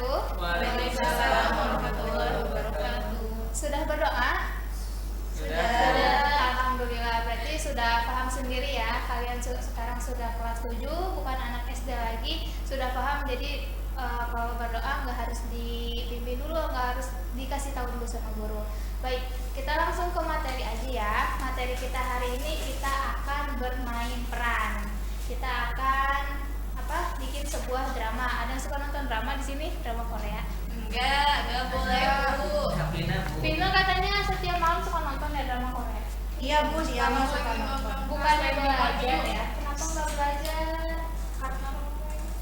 wabarakatuh. Waalaikumsalam warahmatullahi wabarakatuh. Sudah berdoa? Sudah. Alhamdulillah, berarti sudah paham sendiri ya. Kalian sekarang sudah kelas 7, bukan anak SD lagi, sudah paham. Jadi kalau berdoa nggak harus dipimpin dulu, nggak harus dikasih tahu dulu sama guru. Baik, kita langsung ke materi aja ya. Materi kita hari ini kita akan bermain peran. Kita akan bikin sebuah drama. Ada yang suka nonton drama di sini? Drama Korea? Enggak boleh, Bu. Vino katanya setiap malam suka nonton ya drama Korea. Iya Bu, dia mah suka nonton. Bukan belajar ya? Kenapa nggak belajar?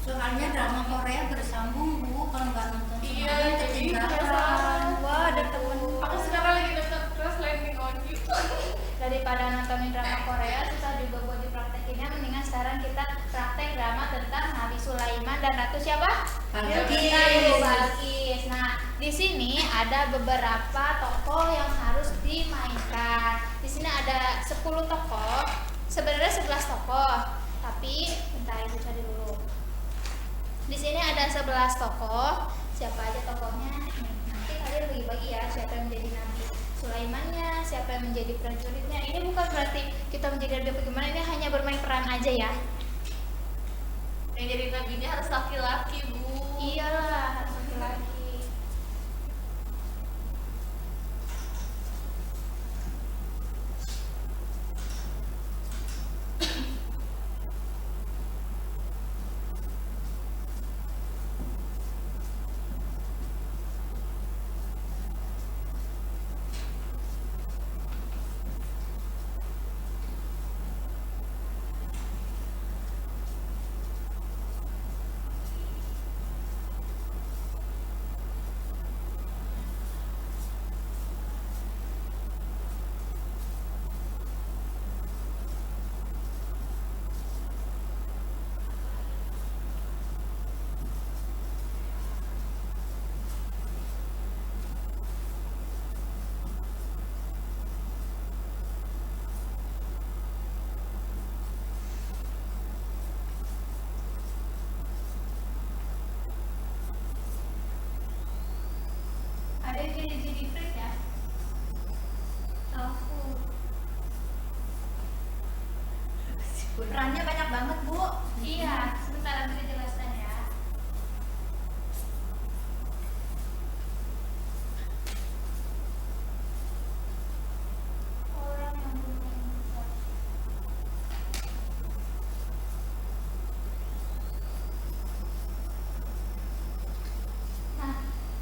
Soalnya drama Korea bersambung Bu, kalau nggak nonton Iya, semalam jadi ketinggalan. Wah, ada temen. Aku sekarang lagi nonton Crash Landing on You. Daripada nontonin drama Korea susah juga buat dipraktekinnya, mendingan sekarang kita praktek drama tentang Nabi Sulaiman dan Ratu siapa? Balkis. Nah, di sini ada beberapa tokoh yang harus dimainkan. Di sini ada 10 tokoh, sebenarnya 11 tokoh, tapi bentar ibu cari dulu. Di sini ada 11 tokoh. Siapa aja tokohnya? Nanti kalian bagi-bagi ya, siapa yang menjadi Nabi Sulaimannya, siapa yang menjadi prajuritnya. Ini bukan berarti kita menjadi nabi bagaimana, ini hanya bermain peran aja ya. Yang jadi nabinya harus laki-laki, Bu. Iyalah, harus laki-laki. Ada yang jadi freak ya? Aku. Perannya banyak banget Bu. Iya, sebentar aku jelaskan ya. Orang yang bermain. Nah,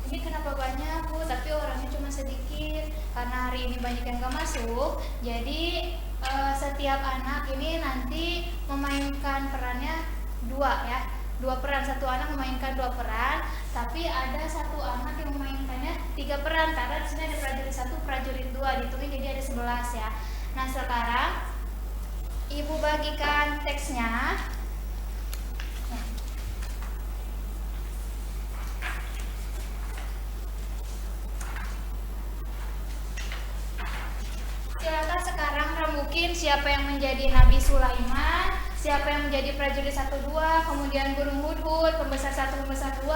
ini kenapa banyak Bu, tapi orangnya cuma sedikit. Karena hari ini banyak yang gak masuk, jadi setiap anak ini nanti memainkan perannya 2 ya. 2 peran, satu anak memainkan 2 peran, tapi ada satu anak yang memainkannya 3 peran karena di sini ada prajurit 1, prajurit 2, dihitungin jadi ada 11 ya. Nah, sekarang Ibu bagikan teksnya. Silakan sekarang remukin siapa yang menjadi Nabi Sulaiman, siapa yang menjadi prajurit 1-2, kemudian burung hudhud, pembesar 1, pembesar 2,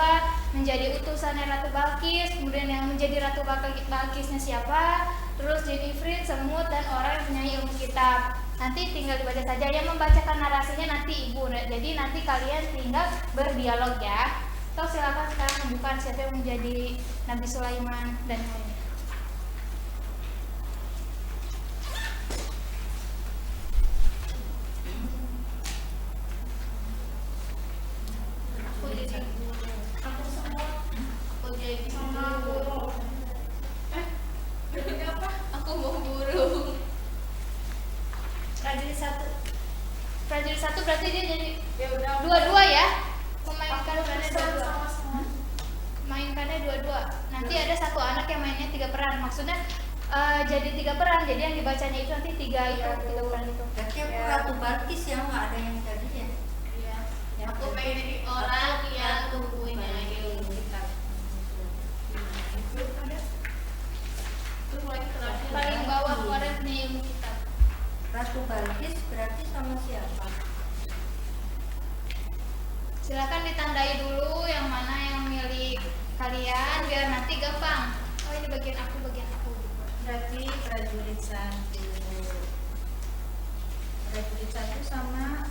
menjadi utusannya Ratu Balkis, kemudian yang menjadi Ratu Balkisnya siapa, terus jin ifrit, semut, dan orang yang punya ilmu kitab. Nanti tinggal dibaca saja, yang membacakan narasinya nanti Ibu, jadi nanti kalian tinggal berdialog ya. So, silakan sekarang membuka siapa yang menjadi Nabi Sulaiman dan lain. Prajurit 1 berarti dia jadi dua-dua ya, memainkan perannya dua-dua. Mainkannya dua-dua. Nanti ada satu anak yang mainnya 3 peran. Maksudnya jadi 3 peran. Jadi yang dibacanya itu nanti 3 peran itu. Berarti aku Ratu Balkis ya, nggak ada yang jadi ya. Iya. Aku pengen jadi orang yang punya ilmu kitab. Paling bawah orang punya ilmu kitab. Ratu Balkis berarti sama siapa? Silakan ditandai dulu yang mana yang milik bagian aku gitu. Berarti prajurit satu sama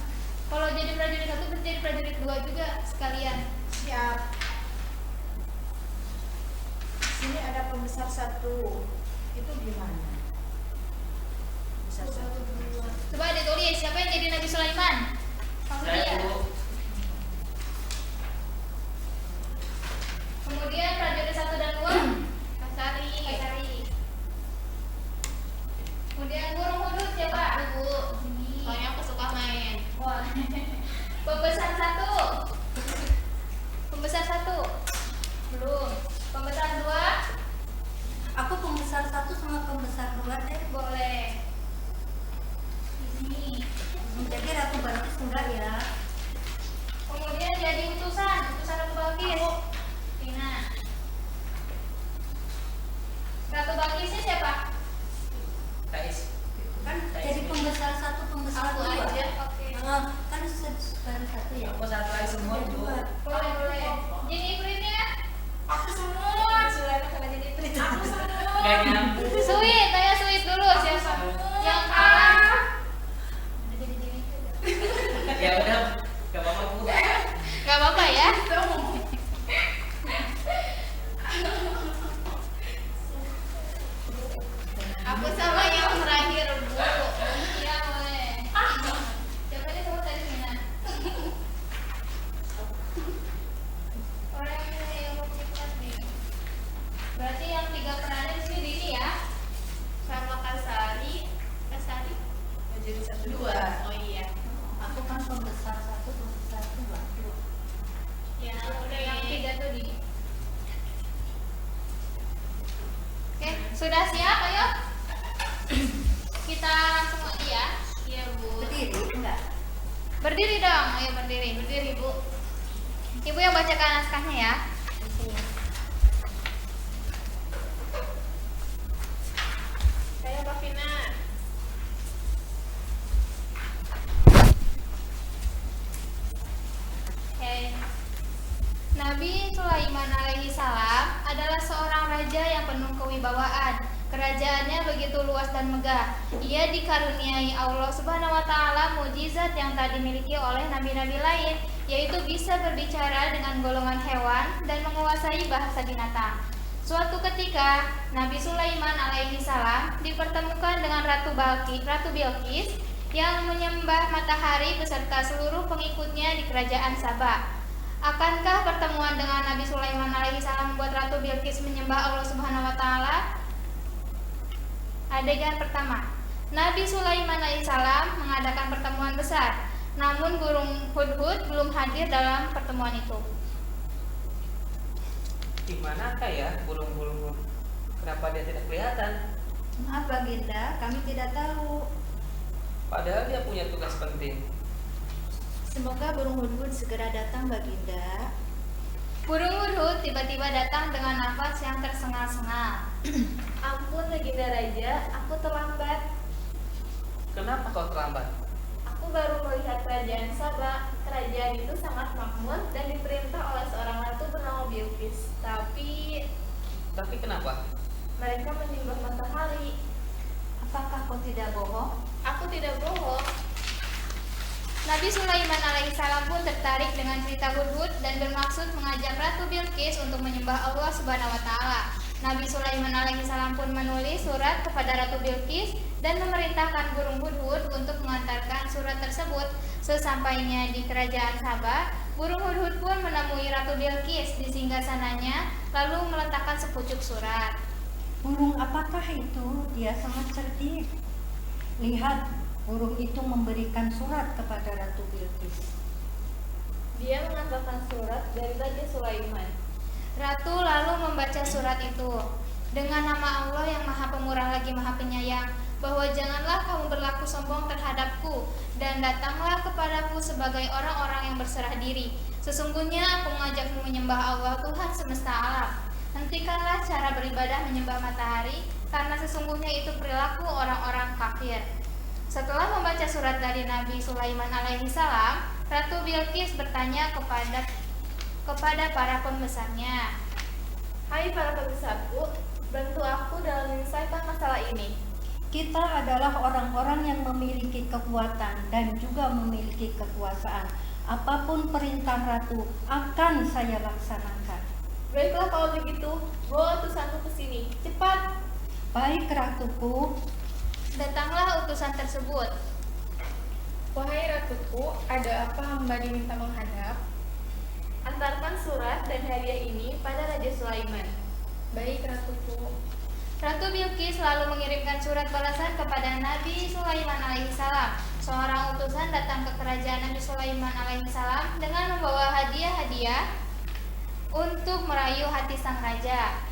Kalau jadi prajurit 1 berarti jadi prajurit 2 juga sekalian. siap. Sini ada pembesar 1. Itu gimana? Pembesar 1. Coba ditulis siapa yang jadi Nabi Sulaiman? Kamu Saya dia. Bu. Kemudian prajurit 1 dan 2 Kasari. Kemudian burung hudud siapa? Aku, Bu. Ini. Soalnya aku suka main. Wah. Pembesar 1. Pembesar 1. Belum. Pembesar 2 Aku pembesar 1 sama pembesar 2 deh. boleh. Ini. Jadi Ratu Balkis enggak ya? Kemudian jadi utusan Ratu Balkis. Tina. Ratu Balkisnya siapa? Tais. Kan jadi pembesar 1, pembesar Aku 2. aja. Oke. Kan baru 1 ya? Aku satu lagi semua Ada Bu. 2. Boleh. Jadi Ifritnya? Aku semua. Sulaiman karena jadi Prit. Aku semua. Gak nyambung. Sweet, tanya Sweet dulu siapa? Yang A. Udah jadi Ya udah, gak apa-apa Bu. Gak apa-apa ya. Aku sama yang terakhir, Bu. Iya boleh. Siapa nih sebut tadi Mina? Orang yang mau cepat nih. Berarti yang 3 perannya di sini Dini ya? Sama Kasari. Jadi 1, 2. Oh iya. Aku kan pembesar 1, pembesar 2. Ya, Udah yang oke. 3 tuh Dini. Oke, sudah siap? Ayo. Kita langsung lagi ya. Iya, Bu. Berdiri enggak? Berdiri dong, ayo berdiri. Berdiri, Bu. Ibu yang bacakan naskahnya ya. Saya Pak Vina. Oke. Nabi Sulaiman alaihi salam adalah seorang raja yang penuh kewibawaan. Kerajaannya begitu luas dan megah. Ia dikaruniai Allah Subhanahu wa taala mukjizat yang tak dimiliki oleh nabi-nabi lain, yaitu bisa berbicara dengan golongan hewan dan menguasai bahasa binatang. Suatu ketika, Nabi Sulaiman alaihi salam dipertemukan dengan Ratu Bilqis yang menyembah matahari beserta seluruh pengikutnya di kerajaan Sabah. Akankah pertemuan dengan Nabi Sulaiman alaihi salam membuat Ratu Bilqis menyembah Allah Subhanahu wa taala? Adegan pertama. Nabi Sulaiman alaihissalam mengadakan pertemuan besar, namun burung hudhud belum hadir dalam pertemuan itu. Di manakah ya burung-burung? Kenapa dia tidak kelihatan? Maaf Baginda, kami tidak tahu. Padahal dia punya tugas penting. Semoga burung hudhud segera datang Baginda. Burung hudhud tiba-tiba datang dengan nafas yang tersengal-sengal. Ampun, Legenda Raja, aku terlambat. Kenapa kau terlambat? Aku baru melihat kerajaan Sabah. Kerajaan itu sangat makmur dan diperintah oleh seorang ratu bernama Bilqis. Tapi kenapa? Mereka menyembah matahari. Apakah kau tidak bohong? Aku tidak bohong. Nabi Sulaiman alaihissalam pun tertarik dengan cerita hudhud dan bermaksud mengajak Ratu Bilqis untuk menyembah Allah Subhanahu wa taala. Nabi Sulaiman alaihissalam pun menulis surat kepada Ratu Bilqis dan memerintahkan burung hudhud untuk mengantarkan surat tersebut. Sesampainya di kerajaan Sabah, burung hudhud pun menemui Ratu Bilqis di singgasananya lalu meletakkan sepucuk surat. Burung apakah itu? Dia sangat cerdik. Lihat, burung itu memberikan surat kepada Ratu Bilqis. Dia mengantarkan surat dari Raja Sulaiman. Ratu lalu membaca surat itu. Dengan nama Allah yang Maha Pemurah lagi Maha Penyayang, bahwa janganlah kamu berlaku sombong terhadapku, dan datanglah kepadaku sebagai orang-orang yang berserah diri. Sesungguhnya aku mengajakmu menyembah Allah Tuhan semesta alam. Hentikanlah cara beribadah menyembah matahari, karena sesungguhnya itu perilaku orang-orang kafir. Setelah membaca surat dari Nabi Sulaiman alaihissalam, Ratu Bilqis bertanya kepada para pembesarnya. Hai para pembesarku, Bantu aku dalam menyelesaikan masalah ini. Kita adalah orang-orang yang memiliki kekuatan dan juga memiliki kekuasaan. Apapun perintah ratu akan saya laksanakan. Baiklah kalau begitu, bawa utusanku ke sini. Cepat! Baik ratuku. Datanglah utusan tersebut. Wahai ratuku, ada apa hamba diminta menghadap? Antarkan surat dan hadiah ini pada Raja Sulaiman. Baik ratuku. Ratu Bilqis lalu mengirimkan surat balasan kepada Nabi Sulaiman alaihissalam. Seorang utusan datang ke kerajaan Nabi Sulaiman alaihissalam dengan membawa hadiah-hadiah untuk merayu hati sang raja.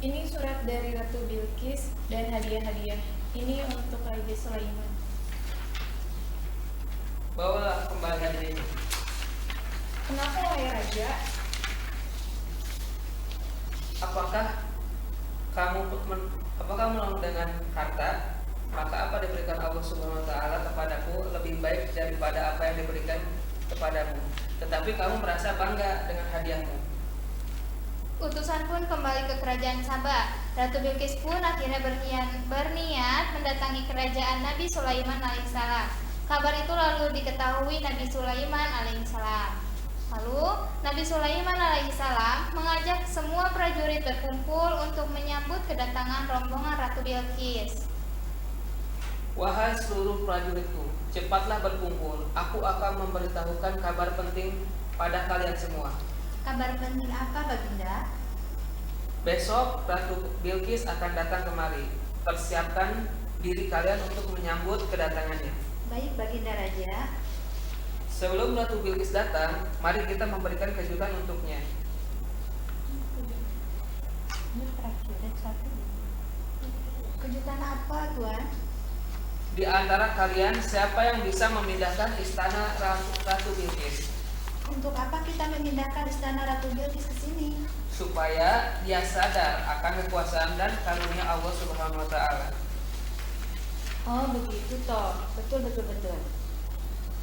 Ini surat dari Ratu Bilqis dan hadiah-hadiah. Ini untuk Raja Sulaiman. Bawalah kembali hadiah ini. Kenapa wahai raja? Apakah kamu menang dengan harta? Maka apa diberikan Allah Subhanahu wa taala kepadaku lebih baik daripada apa yang diberikan kepadamu. Tetapi kamu merasa bangga dengan hadiahmu. Utusan pun kembali ke kerajaan Sabah. Ratu Bilqis pun akhirnya berniat mendatangi kerajaan Nabi Sulaiman alaihissalam. Kabar itu lalu diketahui Nabi Sulaiman alaihissalam. Lalu Nabi Sulaiman alaihissalam mengajak semua prajurit berkumpul untuk menyambut kedatangan rombongan Ratu Bilqis. Wahai seluruh prajuritku, cepatlah berkumpul. Aku akan memberitahukan kabar penting pada kalian semua. Kabar penting apa, Baginda? Besok Ratu Bilqis akan datang kemari. Persiapkan diri kalian untuk menyambut kedatangannya. Baik, Baginda Raja. Sebelum Ratu Bilqis datang, mari kita memberikan kejutan untuknya. Ini prajurit satu. Kejutan apa, Tuan? Di antara kalian, siapa yang bisa memindahkan istana Ratu Bilqis? Untuk apa kita memindahkan istana Ratu Bilqis ke sini? Supaya dia sadar akan kekuasaan dan karunia Allah Subhanahu wa taala. Oh, begitu toh. Betul.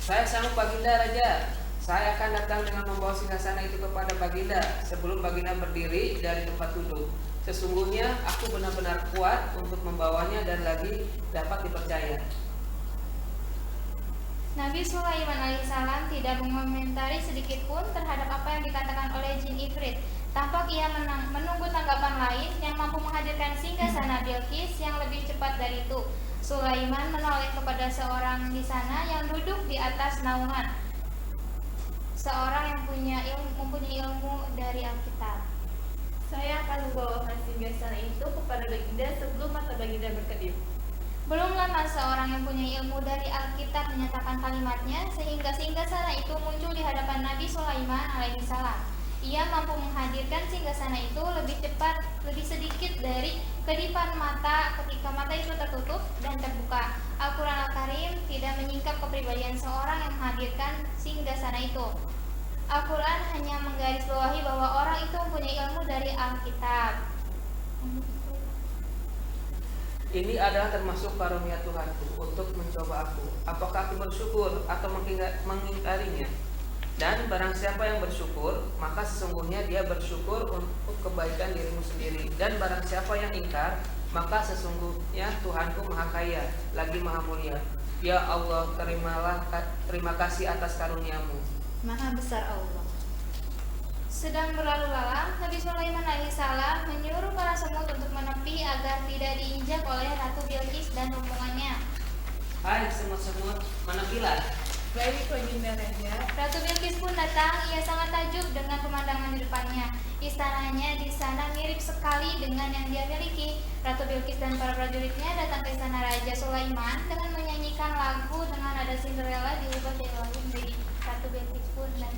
Saya sanggup Baginda Raja. Saya akan datang dengan membawa singgasana itu kepada Baginda sebelum Baginda berdiri dari tempat duduk. Sesungguhnya aku benar-benar kuat untuk membawanya dan lagi dapat dipercaya. Nabi Sulaiman alaihissalam tidak mengomentari sedikit pun terhadap apa yang dikatakan oleh jin Ifrit. Tampak ia menunggu tanggapan lain yang mampu menghadirkan singgasana Bilqis yang lebih cepat dari itu. Sulaiman menoleh kepada seorang di sana yang duduk di atas naungan. Seorang yang mempunyai ilmu dari Alkitab. Saya akan membawakan singgasana itu kepada Baginda sebelum mata Baginda berkedip. Belum lama seorang yang punya ilmu dari Alkitab menyatakan kalimatnya sehingga singgasana itu muncul di hadapan Nabi Sulaiman alaihissalam. Ia mampu menghadirkan singgasana itu lebih cepat, lebih sedikit dari kedipan mata ketika mata itu tertutup dan terbuka. Al-Quran Al-Karim tidak menyingkap kepribadian seorang yang menghadirkan singgasana itu. Al-Quran hanya menggarisbawahi bahwa orang itu mempunyai ilmu dari Alkitab. Ini adalah termasuk karunia Tuhanku untuk mencoba aku. Apakah aku bersyukur atau mengingkarinya? Dan barang siapa yang bersyukur, maka sesungguhnya dia bersyukur untuk kebaikan dirimu sendiri. Dan barang siapa yang ingkar, maka sesungguhnya Tuhanku Maha Kaya, lagi Maha Mulia. Ya Allah, terima kasih atas karuniamu. Maha besar Allah. Sedang berlalu lalang, Nabi Sulaiman alaihissalam menyuruh para semut untuk menepi agar tidak diinjak oleh Ratu Bilqis dan rombongannya. Hai semut-semut, menepilah. Baik Baginda Raja. Ratu Bilqis pun datang, ia sangat takjub dengan pemandangan di depannya. Istananya di sana mirip sekali dengan yang dia miliki. Ratu Bilqis dan para prajuritnya datang ke istana Raja Sulaiman dengan menyanyikan lagu dengan nada Cinderella diubah dari lagu menjadi Ratu Bilqis pun dan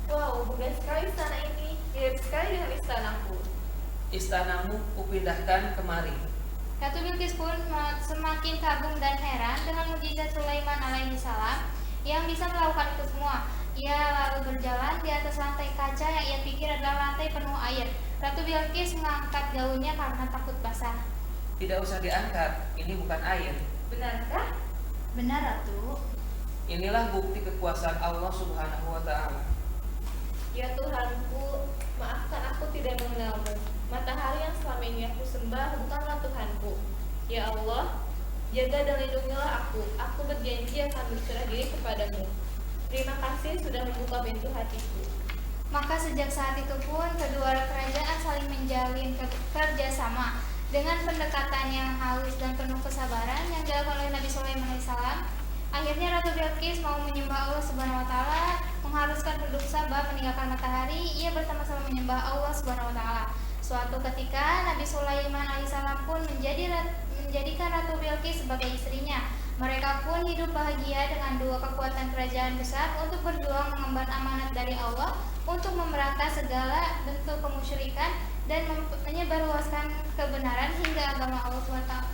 Wow, megah sekali istana ini. Mirip sekali dengan istanaku. Istanamu kupindahkan kemari. Ratu Bilqis pun semakin kagum dan heran dengan mukjizat Sulaiman alaihissalam yang bisa melakukan itu semua. Ia lalu berjalan di atas lantai kaca yang ia pikir adalah lantai penuh air. Ratu Bilqis mengangkat gaunnya karena takut basah. Tidak usah diangkat, ini bukan air. Benarkah? Benar, Ratu. Inilah bukti kekuasaan Allah Subhanahu wa taala. Ya Tuhanku, maafkan aku tidak mengenalmu. Matahari yang selama ini aku sembah bukanlah Tuhanku. Ya Allah, jaga dan lindungilah aku. Aku berjanji akan berserah diri kepadamu. Terima kasih sudah membuka pintu hatiku. Maka sejak saat itu pun kedua kerajaan saling menjalin kerjasama dengan pendekatan yang halus dan penuh kesabaran yang dilakukan oleh Nabi Sulaiman alaihissalam. Akhirnya Ratu Bilqis mau menyembah Allah Subhanahu wa taala, mengharuskan penduduk Sabah meninggalkan matahari. Ia bersama-sama menyembah Allah Subhanahu wa taala. Suatu ketika Nabi Sulaiman alaihissalam pun menjadikan Ratu Bilqis sebagai istrinya. Mereka pun hidup bahagia dengan dua kekuatan kerajaan besar untuk berjuang mengemban amanat dari Allah untuk memerantas segala bentuk kemusyrikan dan menyebarluaskan kebenaran hingga agama Allah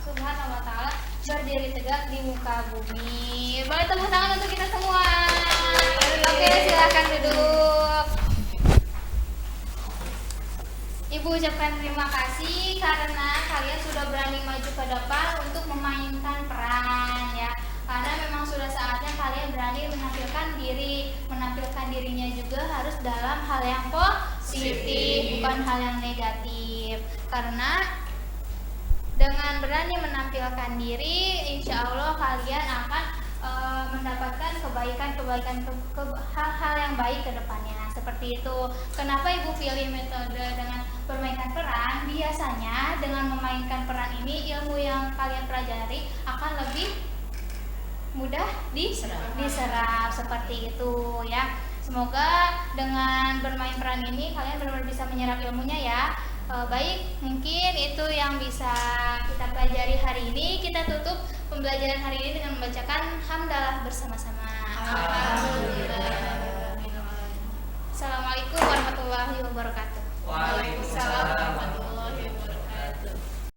Subhanahu wa taala berdiri tegak di muka bumi. Boleh tepuk tangan untuk kita semua. Oke, silakan duduk. Ibu ucapkan terima kasih karena kalian sudah berani maju ke depan untuk memainkan peran ya. Karena memang sudah saatnya kalian berani menampilkan dirinya juga harus dalam hal yang positif, bukan hal yang negatif. Karena dengan berani menampilkan diri, insya Allah kalian akan mendapatkan kebaikan hal-hal yang baik ke depannya. Seperti itu. Kenapa Ibu pilih metode dengan permainan peran? Biasanya dengan memainkan peran ini ilmu yang kalian pelajari akan lebih mudah diserap seperti itu ya. Semoga dengan bermain peran ini kalian benar-benar bisa menyerap ilmunya ya. Baik, mungkin itu yang bisa kita pelajari hari ini. Kita tutup pembelajaran hari ini dengan membacakan hamdalah bersama-sama. Alhamdulillah. Assalamualaikum warahmatullahi wabarakatuh.